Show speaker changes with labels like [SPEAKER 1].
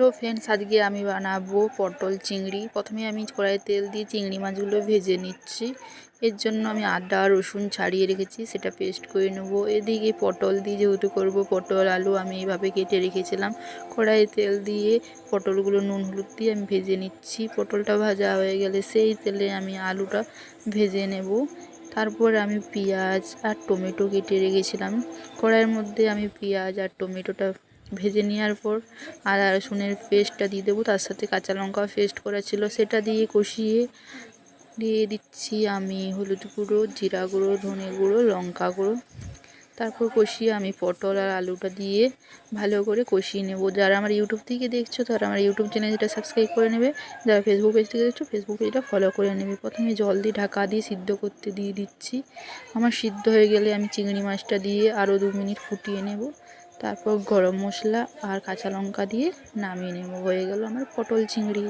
[SPEAKER 1] Hello friends, আজকে আমি বানাবো পটল চিংড়ি। প্রথমে আমি কড়াইয়ে তেল দিয়ে চিংড়ি মাছগুলো ভেজে নিচ্ছি। এর জন্য আমি আদা রসুন ছাড়িয়ে রেখেছি, সেটা পেস্ট করে নেবো। এদিকে পটল দিয়ে যেহেতু করব, পটল আলু আমি এইভাবে কেটে রেখেছিলাম। কড়াইয়ে তেল দিয়ে পটলগুলো নুন হলুদ দিয়ে আমি ভেজে নিচ্ছি। পটলটা ভাজা হয়ে গেলে সেই তেলে আমি আলুটা ভেজে নেব। তারপর আমি পেঁয়াজ আর টমেটো কেটে রেখেছিলাম। কড়াইয়ের মধ্যে আমি পেঁয়াজ আর টমেটোটা ভেজে নেওয়ার পর আদা রসুনের পেস্টটা দিয়ে দেবো। তার সাথে কাঁচা লঙ্কা পেস্ট করা ছিল, সেটা দিয়ে কষিয়ে দিয়ে দিচ্ছি আমি হলুদ গুঁড়ো, জিরা গুঁড়ো, ধনে গুঁড়ো, লঙ্কা গুঁড়ো। তারপর কষিয়ে আমি পটল আর আলুটা দিয়ে ভালো করে কষিয়ে নেব। যারা আমার ইউটিউব থেকে দেখছো তারা আমার ইউটিউব চ্যানেলটা সাবস্ক্রাইব করে নেবে। যারা ফেসবুক পেজ থেকে দেখছো ফেসবুক পেজটা ফলো করে নেবে। প্রথমে জল দিয়ে ঢাকা দিয়ে সিদ্ধ করতে দিয়ে দিচ্ছি। আমার সিদ্ধ হয়ে গেলে আমি চিংড়ি মাছটা দিয়ে আরও 2 মিনিট ফুটিয়ে নেব। তারপর গরম মশলা আর কাঁচা লঙ্কা দিয়ে নামিয়ে নেব। হয়ে গেল আমার পটল চিংড়ি।